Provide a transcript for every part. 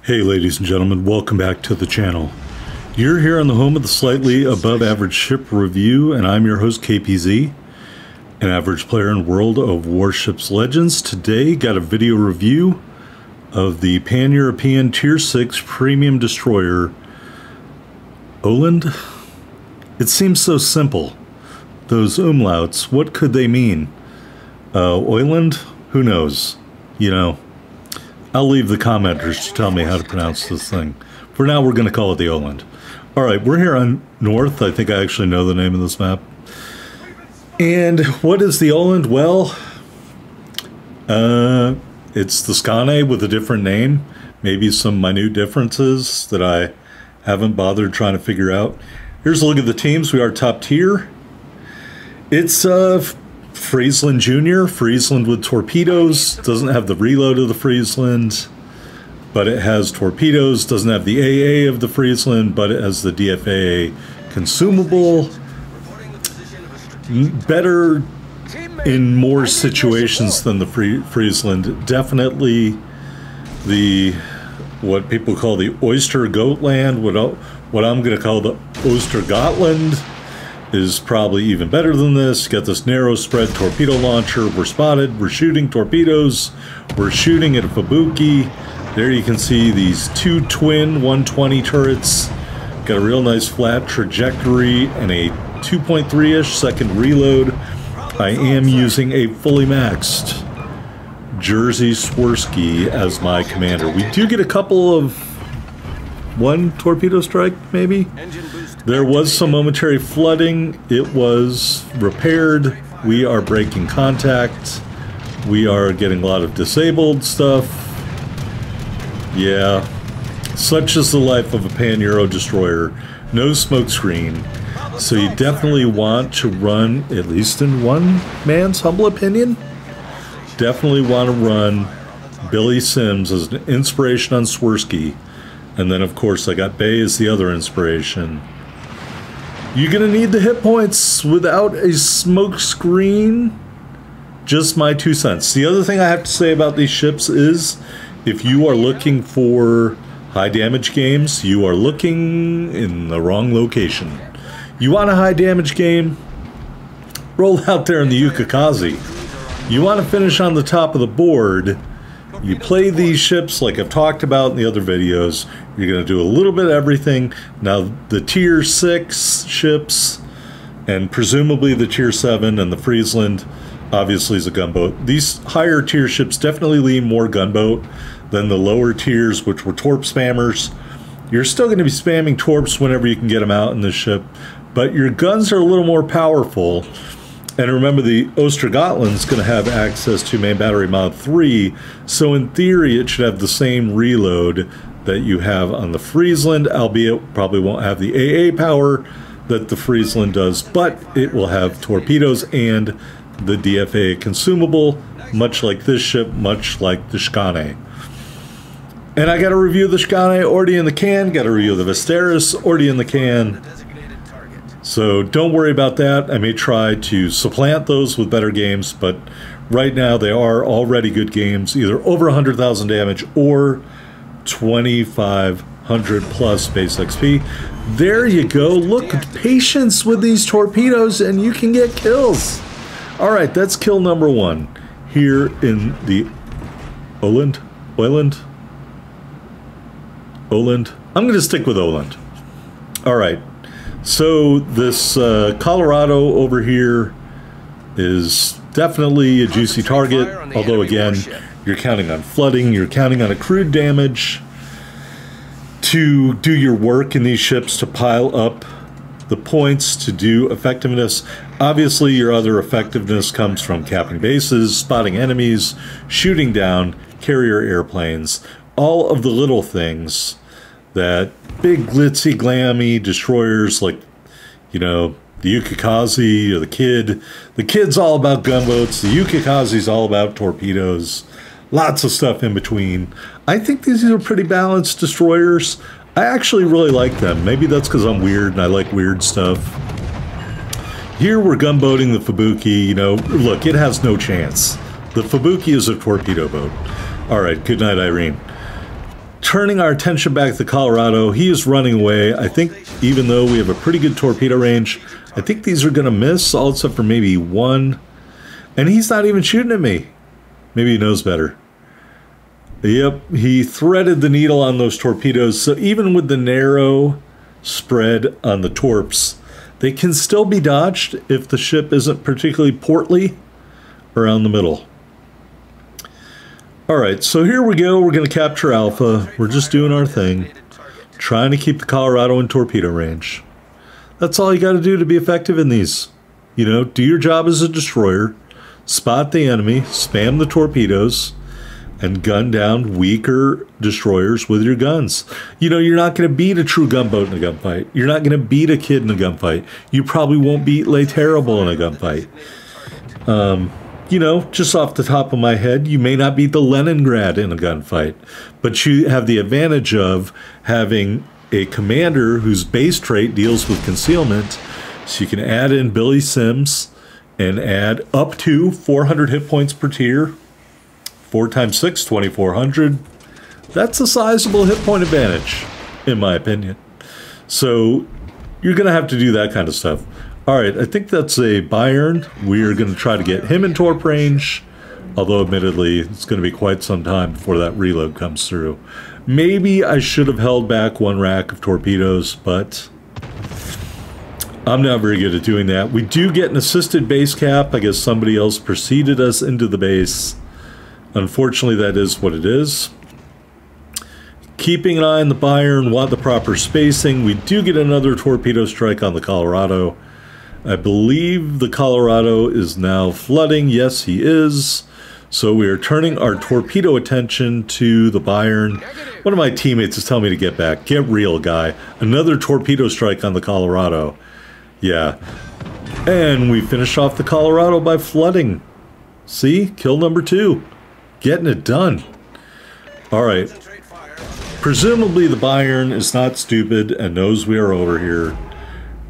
Hey ladies and gentlemen, welcome back to the channel. You're here on the home of the slightly above average ship review, and I'm your host KPZ, an average player in World of Warships Legends. Today got a video review of the Pan-European Tier 6 Premium Destroyer, Oland. It seems so simple. Those umlauts, what could they mean? Oland? Who knows? You know, I'll leave the commenters to tell me how to pronounce this thing. For now, we're going to call it the Oland. All right, we're here on North. I think I actually know the name of this map. And what is the Oland? Well, it's the Skane with a different name. Maybe some minute differences that I haven't bothered trying to figure out. Here's a look at the teams. We are top tier. It's Friesland Jr., Friesland with torpedoes, doesn't have the reload of the Friesland, but it has torpedoes, doesn't have the AA of the Friesland, but it has the DFA consumable. Better in more situations than the Friesland. Definitely the, what people call the Oyster Goatland, what I'm going to call the Ostergotland, is probably even better than this. Got this narrow spread torpedo launcher. We're spotted. We're shooting torpedoes. We're shooting at a Fubuki. There you can see these two twin 120 turrets. Got a real nice flat trajectory and a 2.3-ish second reload. I am using a fully maxed Jersey Swirsky as my commander. We do get a couple of one torpedo strike, maybe. There was some momentary flooding. It was repaired. We are breaking contact. We are getting a lot of disabled stuff. Yeah. Such is the life of a Pan-Euro destroyer. No smoke screen. So you definitely want to run, at least in one man's humble opinion, definitely want to run Billy Sims as an inspiration on Swirsky. And then, of course, I got Bay as the other inspiration. You're going to need the hit points without a smoke screen. Just my 2 cents. The other thing I have to say about these ships is, if you are looking for high damage games, you are looking in the wrong location. You want a high damage game? Roll out there in the Yukikaze. You want to finish on the top of the board? You play these ships like I've talked about in the other videos. You're going to do a little bit of everything. Now, the Tier 6 ships, and presumably the Tier 7 and the Friesland, obviously is a gunboat. These higher tier ships definitely lean more gunboat than the lower tiers, which were torp spammers. You're still going to be spamming torps whenever you can get them out in this ship, but your guns are a little more powerful. And remember, the Ostergotland's going to have access to main battery mod 3, so in theory it should have the same reload that you have on the Friesland, albeit probably won't have the AA power that the Friesland does, but it will have torpedoes and the DFA consumable, much like this ship, much like the Skane. And I got to review the Skane, already in the can, got to review the Vesteris, already in the can. So don't worry about that. I may try to supplant those with better games, but right now they are already good games, either over 100,000 damage or 2,500 plus base XP. There you go. Look, patience with these torpedoes and you can get kills. All right, that's kill number 1 here in the Oland. I'm going to stick with Oland. All right. So this Colorado over here is definitely a juicy target, although again, you're counting on flooding, you're counting on accrued damage to do your work in these ships, to pile up the points, to do effectiveness. Obviously, your other effectiveness comes from capping bases, spotting enemies, shooting down carrier airplanes, all of the little things that big glitzy glammy destroyers like, you know, the Yukikaze or the Kid. The Kid's all about gunboats. The Yukikaze's all about torpedoes. Lots of stuff in between. I think these are pretty balanced destroyers. I actually really like them. Maybe that's because I'm weird and I like weird stuff. Here we're gunboating the Fubuki. You know, look, it has no chance. The Fubuki is a torpedo boat. All right, good night, Irene. turning our attention back to Colorado. He is running away. I think even though we have a pretty good torpedo range, I think these are going to miss, all except for maybe one. And he's not even shooting at me. Maybe he knows better. Yep, he threaded the needle on those torpedoes. So even with the narrow spread on the torps, they can still be dodged if the ship isn't particularly portly around the middle. All right, so here we go. We're going to capture Alpha. We're just doing our thing, trying to keep the Colorado in torpedo range. That's all you got to do to be effective in these. You know, do your job as a destroyer, spot the enemy, spam the torpedoes, and gun down weaker destroyers with your guns. You know, you're not going to beat a true gunboat in a gunfight. You're not going to beat a kid in a gunfight. You probably won't beat Le Terrible in a gunfight. You know, just off the top of my head, you may not beat the Leningrad in a gunfight, but you have the advantage of having a commander whose base trait deals with concealment, so you can add in Billy Sims and add up to 400 hit points per tier. 4 times 6, 2,400. That's a sizable hit point advantage, in my opinion. So you're going to have to do that kind of stuff. All right, I think that's a Bayern. We are going to try to get him in torp range, although admittedly it's going to be quite some time before that reload comes through. Maybe I should have held back one rack of torpedoes, but I'm not very good at doing that. We do get an assisted base cap. I guess somebody else preceded us into the base. Unfortunately, that is what it is. Keeping an eye on the Bayern, want the proper spacing. We do get another torpedo strike on the Colorado. I believe the Colorado is now flooding. Yes, he is. So we are turning our torpedo attention to the Bayern. One of my teammates is telling me to get back. Get real, guy. Another torpedo strike on the Colorado. Yeah. And we finished off the Colorado by flooding. See? Kill number 2. Getting it done. All right. Presumably the Bayern is not stupid and knows we are over here.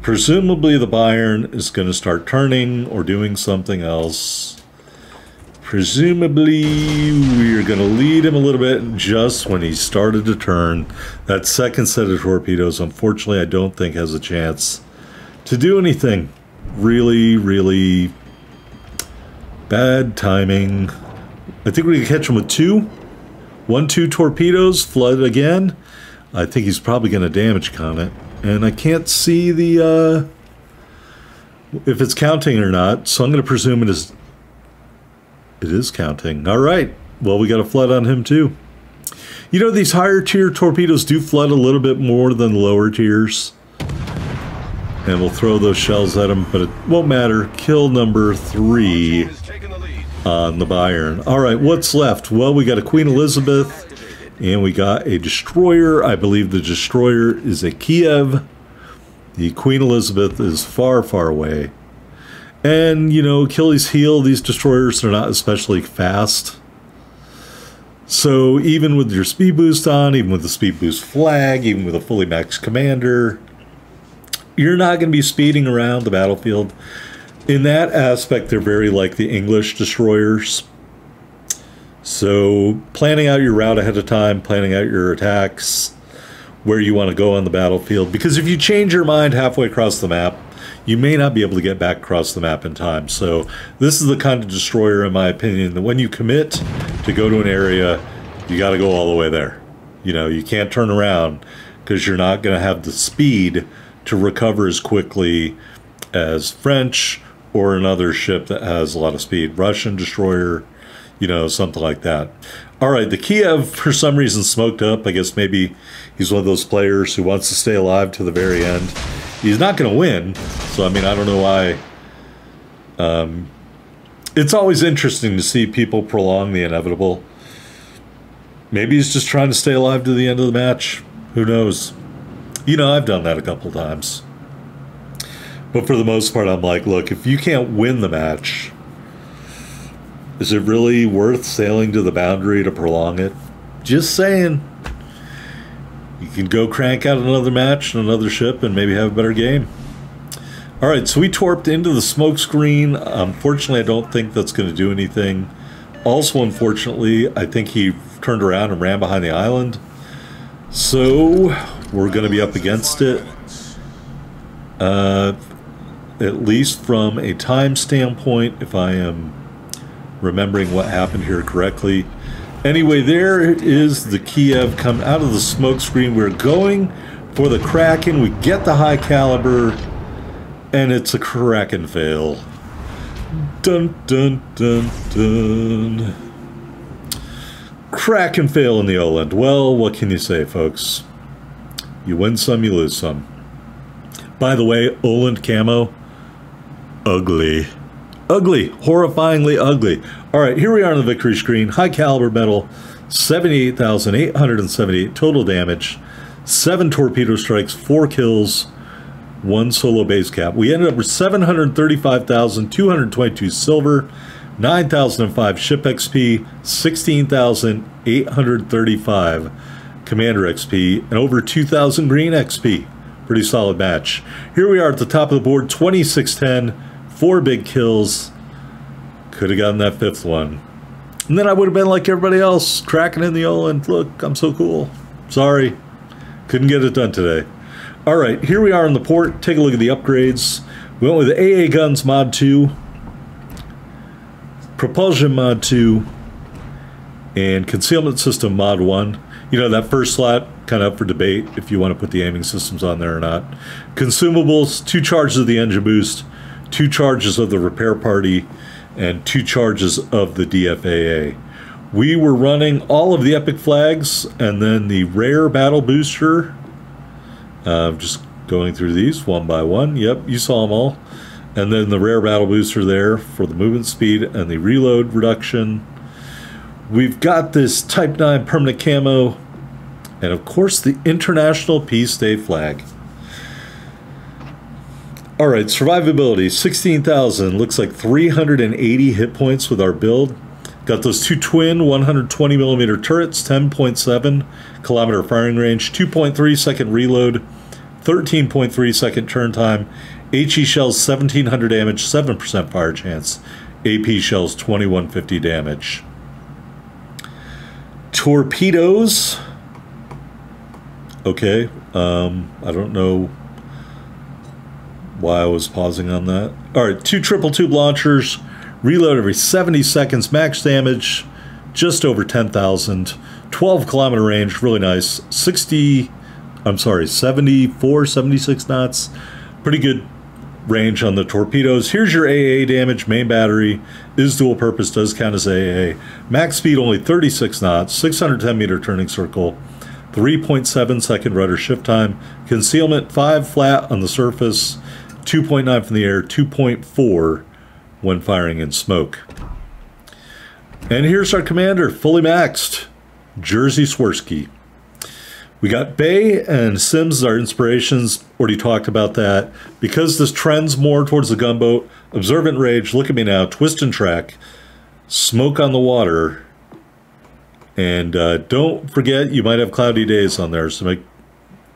Presumably the Bayern is going to start turning or doing something else. Presumably we are going to lead him a little bit just when he started to turn. That second set of torpedoes, unfortunately, I don't think has a chance to do anything. Really, really bad timing. I think we can catch him with 2. 1-2 torpedoes, flood again. I think he's probably going to damage con it. And I can't see the, if it's counting or not, so I'm going to presume it is counting. All right. Well, we got a flood on him too. You know, these higher tier torpedoes do flood a little bit more than the lower tiers. And we'll throw those shells at him, but it won't matter. Kill number 3 on the Bayern. All right, what's left? Well, we got a Queen Elizabeth. And we got a destroyer. I believe the destroyer is a Kiev. The Queen Elizabeth is far, far away. And, you know, Achilles' heel, these destroyers are not especially fast. So even with your speed boost on, even with the speed boost flag, even with a fully maxed commander, you're not going to be speeding around the battlefield. In that aspect, they're very like the English destroyers. So planning out your route ahead of time, planning out your attacks, where you want to go on the battlefield. Because if you change your mind halfway across the map, you may not be able to get back across the map in time. So this is the kind of destroyer, in my opinion, that when you commit to go to an area, you got to go all the way there. You know, you can't turn around because you're not going to have the speed to recover as quickly as French or another ship that has a lot of speed. Russian destroyer, you know, something like that. All right, the Kiev, for some reason, smoked up. I guess maybe he's one of those players who wants to stay alive to the very end. He's not going to win, so, I mean, I don't know why. It's always interesting to see people prolong the inevitable. Maybe he's just trying to stay alive to the end of the match. Who knows? You know, I've done that a couple times. But for the most part, I'm like, look, if you can't win the match, is it really worth sailing to the boundary to prolong it? Just saying. You can go crank out another match and another ship and maybe have a better game. All right, so we torped into the smoke screen. Unfortunately, I don't think that's going to do anything. Also, unfortunately, I think he turned around and ran behind the island. So we're going to be up against it, at least from a time standpoint, if I am remembering what happened here correctly. Anyway, there is the Kiev come out of the smoke screen. We're going for the Kraken. We get the high caliber, and it's a Kraken fail. Dun dun dun dun. Kraken fail in the Oland. Well, what can you say, folks? You win some, you lose some. By the way, Oland camo, ugly. Ugly. Horrifyingly ugly. Alright, here we are on the victory screen. High caliber medal, 78,878 total damage, 7 torpedo strikes, 4 kills, 1 solo base cap. We ended up with 735,222 silver, 9,005 ship XP, 16,835 commander XP, and over 2,000 green XP. Pretty solid match. Here we are at the top of the board, 2610, 4 big kills. Could have gotten that 5th one. And then I would have been like everybody else, cracking in the Oland. Look, I'm so cool. Sorry. Couldn't get it done today. Alright, here we are in the port. Take a look at the upgrades. We went with the AA Guns Mod 2, Propulsion Mod 2, and Concealment System Mod 1. You know, that first slot, kind of up for debate if you want to put the aiming systems on there or not. Consumables, 2 charges of the engine boost, 2 charges of the repair party, and 2 charges of the DFAA. We were running all of the epic flags and then the rare battle booster. Just going through these one by one. Yep, you saw them all. And then the rare battle booster there for the movement speed and the reload reduction. We've got this Type 9 permanent camo, and of course the International Peace Day flag. Alright, survivability, 16,000, looks like 380 hit points with our build. Got those 2 twin 120mm turrets, 10.7 kilometer firing range, 2.3 second reload, 13.3 second turn time, HE shells 1700 damage, 7% fire chance, AP shells 2150 damage. Torpedoes. Okay, I don't know why I was pausing on that. Alright, 2 triple tube launchers, reload every 70 seconds, max damage just over 10,000, 12 kilometer range, really nice. 74, 76 knots, pretty good range on the torpedoes. Here's your AA damage. Main battery is dual purpose, does count as AA. Max speed only 36 knots, 610 meter turning circle, 3.7 second rudder shift time, concealment 5 flat on the surface, 2.9 from the air, 2.4 when firing in smoke. And here's our commander, fully maxed, Jerzy Swirsky. We got Bay and Sims as our inspirations. Already talked about that. Because this trends more towards the gunboat, Observant Rage, Look at Me Now, Twist and Track, Smoke on the Water, and don't forget you might have Cloudy Days on there, so make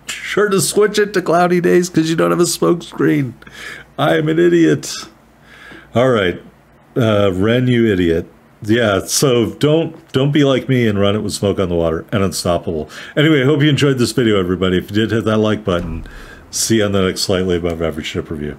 sure to switch it to Cloudy Days because you don't have a smoke screen. I am an idiot. All right, Ren, you idiot. Yeah, so don't be like me and run it with Smoke on the Water and Unstoppable. Anyway, I hope you enjoyed this video, everybody. If you did, hit that like button. See you on the next Slightly Above Average Ship Review.